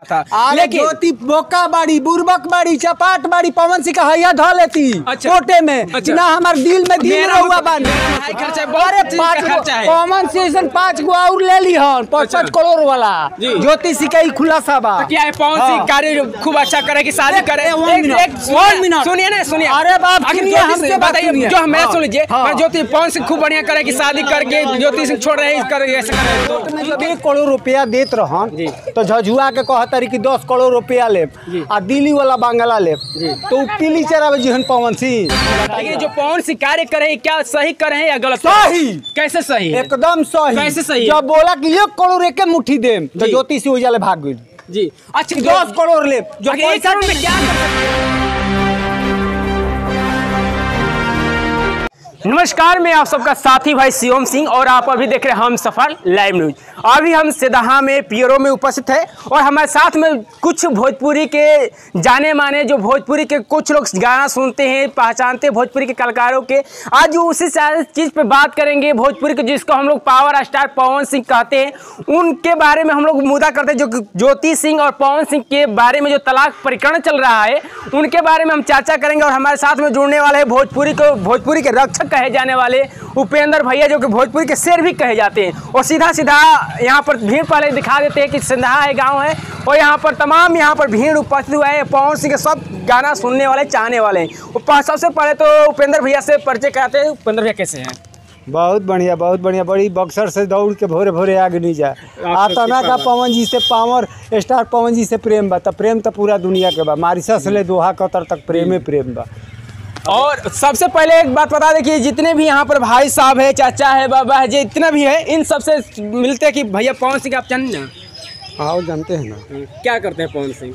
था। लेकिन ज्योति बोका बाड़ी, बुरबक बाड़ी, चपाट बाड़ी, पवन सिंह का हैया धो लेती कोटे में। ना हमारे दिल में दिल हुआ बानी। पवन सिंह 5 गो और ले ली हन 5 करोड़ वाला ज्योति सिंह का खुलासा बा। क्या है पवन सिंह कार्य खूब अच्छा करे कि शादी करे? 1 मिनट सुनिए ना, सुनिए। अरे बाप हमसे बताइए, जो मैं सुन लीजिए। ज्योति पवन सिंह खूब बढ़िया करे कि शादी करके ज्योति सिंह छोड़ रहे हैं। जब 1 करोड़ रुपया देत रहन तो झझुआ के कहता रही कि 10 करोड़ रुपया ले आ दिल्ली वाला बांग्ला ले तो पीली चरावे जी पवन सिंह। जो पवन सिंह कार्य करे क्या सही करे या गलत? सही। कैसे सही? एकदम सही। कैसे सही? जब बोला कि 1 करोड़ एक मुट्ठी दे तो ज्योति सिंह उजाले भाग गई जी। अच्छा 10 करोड़ ले जो पैसा में क्या कर सकते? नमस्कार, मैं आप सबका साथी भाई शिवम सिंह और आप अभी देख रहे हैं हम सफर लाइव न्यूज। अभी हम सिदहा में पियरो में उपस्थित है और हमारे साथ में कुछ भोजपुरी के जाने माने जो भोजपुरी के कुछ लोग गाना सुनते हैं, पहचानते हैं भोजपुरी के कलाकारों के। आज उसी चीज़ पे बात करेंगे भोजपुरी के, जिसको हम लोग पावर स्टार पवन सिंह कहते हैं, उनके बारे में हम लोग मुद्दा करते हैं। जो ज्योति सिंह और पवन सिंह के बारे में जो तलाक प्रकरण चल रहा है उनके बारे में हम चर्चा करेंगे। और हमारे साथ में जुड़ने वाले हैं भोजपुरी के रक्षक कहे जाने वाले उपेंद्र भैया, जो कि भोजपुरी के शेर भी कहे जाते हैं। और सीधा यहाँ पर भीड़ पहले दिखा देते हैं कि सिंधा है गांव है और यहाँ पर तमाम भीड़ उपस्थित हुआ है। पवन सिंह के सब गाना सुनने वाले चाहने वाले हैं। सबसे पहले तो उपेंद्र भैया से परिचय कराते हैं। उपेंद्र भैया कैसे हैं? बहुत बढ़िया, बहुत बढ़िया। बड़ी बक्सर से दौड़ के भोरे भोरे आगे नहीं जाए। आतना का पवन जी से पावर स्टार पवन जी से प्रेम बा, प्रेम तो पूरा दुनिया के बा। मारिशस ले दोहा कतर तक प्रेम बा। और सबसे पहले एक बात बता दें कि जितने भी यहाँ पर भाई साहब है, चाचा है, बाबा है, जो इतना भी है, इन सबसे मिलते हैं कि भैया पवन सिंह आप जानते हैं? हाँ जानते हैं ना। क्या करते हैं पवन सिंह?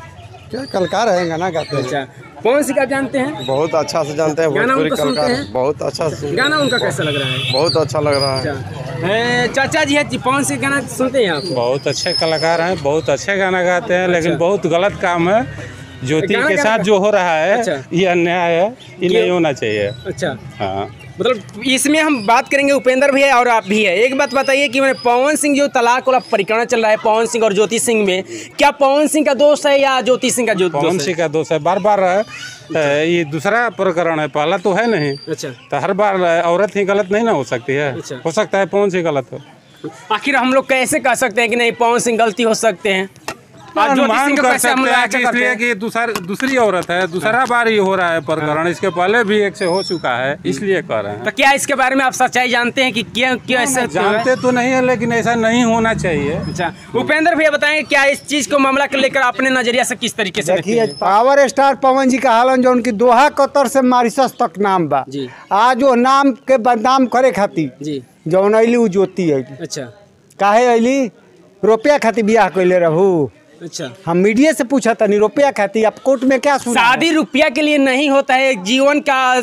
क्या कलाकार है, गाना गाते हैं। अच्छा, पवन सिंह आप जानते हैं? बहुत अच्छा से जानते हैं। गाना उनका सुनते हैं? बहुत अच्छा से। गाना उनका कैसा लग रहा है? बहुत अच्छा लग रहा है। चाचा जी है, पवन सिंह गाना सुनते हैं आप? बहुत अच्छे कलाकार हैं, बहुत अच्छे गाना गाते हैं। लेकिन बहुत गलत काम है ज्योति के साथ जो हो रहा है। अच्छा। ये अन्याय है, ये नहीं होना चाहिए। अच्छा हाँ, मतलब इसमें हम बात करेंगे। उपेंद्र भी है और आप भी है। एक बात बताइए कि मैंने पवन सिंह जो तलाक वाला प्रकरण चल रहा है पवन सिंह और ज्योति सिंह में, क्या पवन सिंह का दोष है या ज्योति सिंह का दोष? पवन सिंह का दोष है। बार बार ये दूसरा प्रकरण है, पहला तो है नहीं। अच्छा, तो हर बार औरत ही गलत नहीं ना हो सकती है। अच्छा। हो सकता है पवन सिंह गलत हो। आखिर हम लोग कैसे कह सकते हैं कि नहीं पवन सिंह गलती हो सकते हैं? अनुमान कर सकते हैं कि इसलिए कि दूसरी औरत है, दूसरा बार ये हो रहा है प्रकरण। इसके पहले भी एक से हो चुका है, इसलिए कह रहे हैं। तो क्या इसके बारे में आप सच्चाई जानते हैं कि क्या ऐसा जानते तो नहीं है, लेकिन ऐसा नहीं होना चाहिए। अच्छा, उपेंद्र भैया बताएंगे क्या इस चीज को मामला को लेकर अपने नजरिया से किस तरीके से देखिए? पावर स्टार पवन जी का हालन जो उनकी दोहा कतर से मारिशस तक नाम बा जी। आज वो नाम के बदनाम करे खातिर जी जौन अली वो ज्योति है। अच्छा, काहे अली? रुपया खातिर बियाह कैले रहू। अच्छा, हम मीडिया से पूछा था, नहीं रुपया खाती। आप कोर्ट में क्या सुना? शादी रुपया के लिए नहीं होता है, जीवन का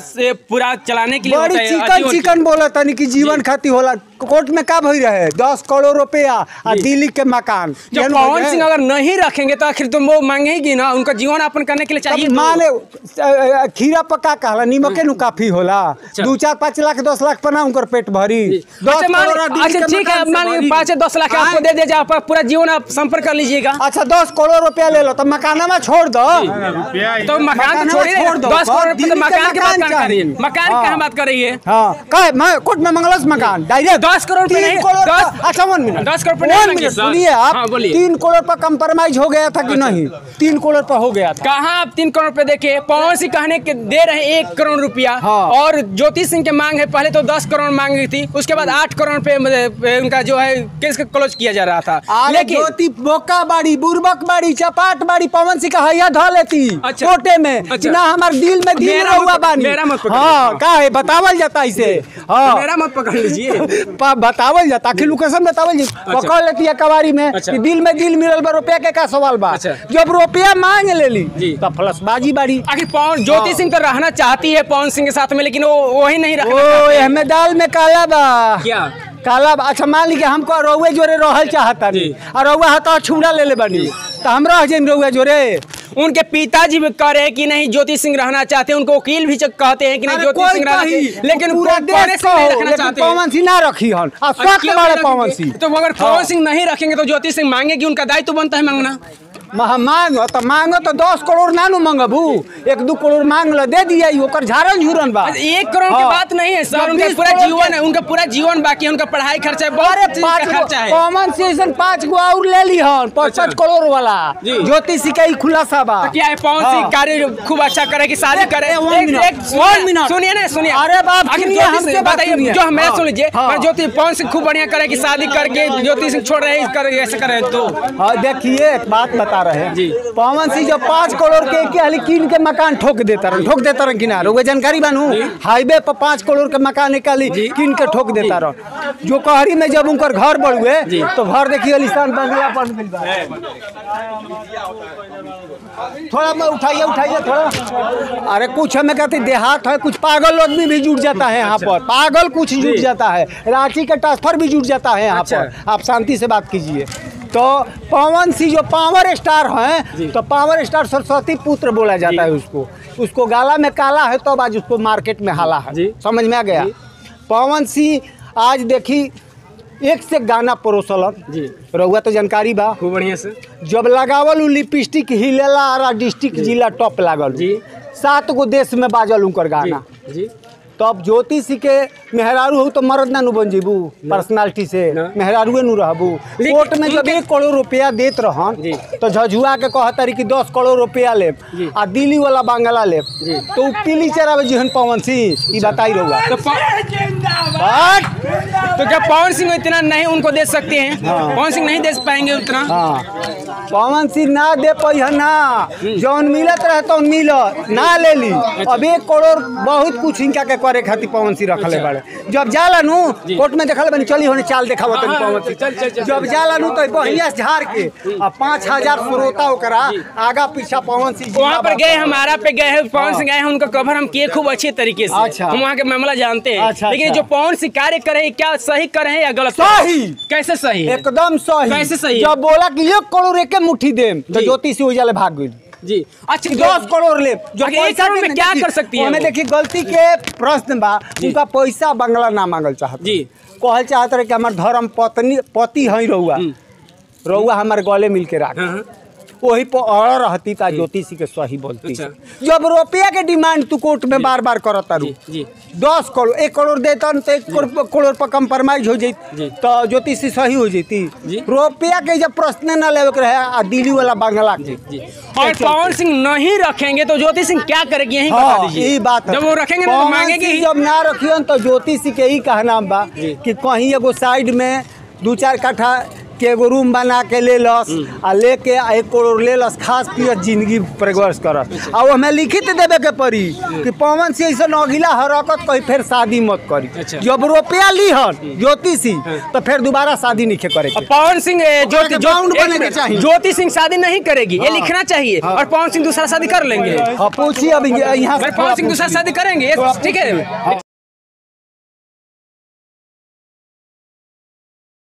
पूरा चलाने के लिए बड़ी होता है। चिकन बोला था नहीं कि जीवन खाती होला। कोर्ट में क्या भई रहे? 10 करोड़ रुपया और दिल्ली के मकान। जब पवन सिंह अगर नहीं रखेंगे तो आखिर तुम वो मांगेगी ना, उनका जीवन यापन करने के लिए चाहिए। माने खीरा पका कहला नीमके नु काफी होला। 2, 4, 5 लाख 10 लाख पर ना उनकर पेट भरी। अच्छा ठीक है, मान 5-10 लाख आपको दे दीजिए, आप पूरा जीवन आप संपर्क कर लीजिएगा। अच्छा 10 करोड़ रुपया ले लो तो मकान में छोड़ दो। तो मकान तो छोड़िए, 10 करोड़ रुपया मकान की बात कर रही है। मकान की बात कर रही है। हाँ कहे मैं कोर्ट में मंगलस मकान डायरेक्ट 10 करोड़ पे नहीं। अच्छा 1 मिनट 10 करोड़ पे नहीं। सुनिए आप, 3 करोड़ पर कंप्रोमाइज हो गया था कि नहीं? 3 करोड़ पर हो गया था। कहाँ आप 3 करोड़ पे देखे? पवन सिंह कहने के दे रहे 1 करोड़ रुपया। हाँ। और ज्योति सिंह के मांग है पहले तो 10 करोड़ मांगी थी, उसके बाद 8 करोड़ पे उनका जो है केस क्लोज किया जा रहा था। लेकिन ज्योति बोका बाड़ी, बुरबक बाड़ी, चपाट बाड़ी, पवन सिंह का हैया धो लेती कोटे में। अच्छा। ना हमारे दिल में दिल हुआ बानी। हाँ का है बतावल जाता इसे। हाँ मेरा मत पकड़ लीजिए, बतावल जाता कि लोकेशन बतावल जी। पकड़ लेती है कवारी में कि दिल में दिल मिलल बा, रुपया के का सवाल बा। जब रुपया मांग ले ली तो फलसबाजी बाड़ी। आखिर पवन ज्योति सिंह तो रहना चाहती है पवन सिंह के साथ में, लेकिन वो ही नहीं रखना। हमें दाल में काला बा। क्या काला? अच्छा मान लीजिए हमको रउए जोरे रहल चाहता नहीं और रउआ हता छुड़ा ले बनी तो हम रह जाए रउआ जोरे। उनके पिताजी भी कह रहे हैं कि नहीं ज्योति सिंह रहना चाहते हैं, उनको वकील भी कहते हैं कि नहीं ज्योति सिंह रहना चाहते हैं, लेकिन पूरा देश को पवन सिंह ना रखी हन। पवन सिंह तो अगर पवन सिंह नहीं रखेंगे तो ज्योति सिंह मांगेगी, उनका दायित्व बनता है मांगना। मांगो तो 10 करोड़ ना मंगबू, 1-2 करोड़ मांग ल दे दिया, ओकर झारन झूरन बा। 1 करोड़ की बात नहीं है सर, उनका पूरा जीवन है, उनका पूरा जीवन बाकी है, उनका पढ़ाई खर्चा है, बहुत चीज का खर्चा है। कॉमन सेशन 5 गो और ले ली हन 65 करोड़ वाला ज्योतिषी का ही खुलासा बा। क्या है पवन सिंह कार्य खूब अच्छा करे कि शादी करे? 1 मिनट सुनिए ना, सुनिए। अरे बाप बताइए, जो मैं सुन लीजिए, ज्योति पवन सिंह खूब बढ़िया करे कि शादी करके ज्योति सिंह छोड़ रहे ऐसे करे तो देखिए एक बात बता रहे हैं, पवन सिंह जो 5 करोड़ के कीन के मकान ठोक देता रहा किनारे, वो जानकारी बनू हाईवे पर 5 करोड़ के मकान कीन के ठोक देता रहा। जो कहरी में जब उनकर घर बढ़ुए तो घर देखिए लिस्तान बंगला बन गइल बा। थोड़ा मैं उठाइए थोड़ा। अरे कुछ हमें कहते देहात है, कुछ पागल आदमी भी जुट जाता है यहाँ पर, पागल कुछ जुट जाता है, रांची का ट्रांसफर भी जुट जाता है यहाँ पर। आप शांति से बात कीजिए। तो पवन सिंह जो पावर स्टार हैं, तो पावर स्टार सरस्वती पुत्र बोला जाता है उसको गाला में काला है तो आज उसको मार्केट में हाला है। समझ में आ गया? पवन सिंह आज देखी एक से गाना परोसलन जी, रहुआ तो जानकारी बा खूब बढ़िया से। जब लगावल लिपस्टिक हिलेला आरा डिस्ट्रिक्ट जिला टॉप लागल जी, 7 गो देश में बाजल उनकर गाना जी। तब ज्योति सिंह के मेहरारू हो तो मर्द ना नु बन जीबू, पर्सनालिटी से मेहरारूए नु रहबू। कोर्ट में जब 1 करोड़ रुपया देत रहन तो झझुआ के कहतारी कि 10 करोड़ रुपया ले आ दिल्ली वाला बंगला ले, तो पीली चरावे जीहन पवन सिंह ई बताई रहुआ। तो क्या पवन सिंह इतना नहीं उनको दे सकते हैं? पवन सिंह नहीं दे पाएंगे उतना? पवन सिंह ना दे पाई ना, जौन मिलत रहे तो मिलत ना ले ली। अब 1 करोड़ बहुत कुछ इनका के करे खातिर पवन सिंह रखले बड़े। जब जाला नु कोर्ट में देखल बनी चली होने चाल देखाव तनी पवन सिंह, जब जाला नु तो बढ़िया झाड़ के आ 5000 श्रोता ओकरा आगा पीछा पवन सिंह वहाँ पर गए, हमारा पे गए हैं, पवन सिंह गए हैं, उनका कवर हम किए खूब अच्छे तरीके से। हम वहाँ के मामला जानते हैं। लेकिन जो पवन सिंह कार्य करे क्या सही करे हैं या गलत? सही। कैसे सही? एकदम सही। कैसे सही? जब बोला कि 1 करोड़ एक मुट्ठी देम तो ज्योति सिंह उजाले भाग गई जी। अच्छा 10 करोड़ ले जो 1 करोड़ में क्या कर सकती है? हमें देखिए गलती के प्रश्न बा, उनका पैसा बंगला ना मांगल चाहत जी, कहल चाहत रहे कि हमार धर्म पति है रहुआ हमारे गले मिल के राख, वही पर अड़ रहती था ज्योति सिंह के सही बोलती। जब रुपया के डिमांड तू कोर्ट में बार बार करता रू, 10 करोड़ 1 करोड़ देता तो 1 करोड़ पर कंप्रोमाइज हो जाती तो ज्योति सिंह सही हो जाती। रुपया के जब प्रश्न न लेवे के रहे दिल्ली वाला बंगला और पवन सिंह नहीं रखेंगे तो ज्योति सिंह क्या करेगी? यही बता दीजिए। यही बात जब वो रखेंगे तो मांगेगी। जब ना रखियन तो ज्योति सिंह के ही कहना बा कि कहीं एगो साइड में 2-4 कट्ठा के एगो रूम बना के ले लस आ लेके 1 करोड़ ले लस, खास पियत जिंदगी प्रगवर्स करस। और हमें लिखित देवे के पड़ी कि पवन सिंह ऐसा अगिला हरकत कहीं फिर शादी मत करी। जब रुपया लीहन ज्योति सिंह तो फिर दोबारा शादी नहीं करे। पवन सिंह ज्योति सिंह शादी नहीं करेगी, ये लिखना चाहिए। और पवन सिंह दूसरा शादी कर लेंगे। पूछिए अब यहाँ पवन सिंह दूसरा शादी करेंगे, ठीक है?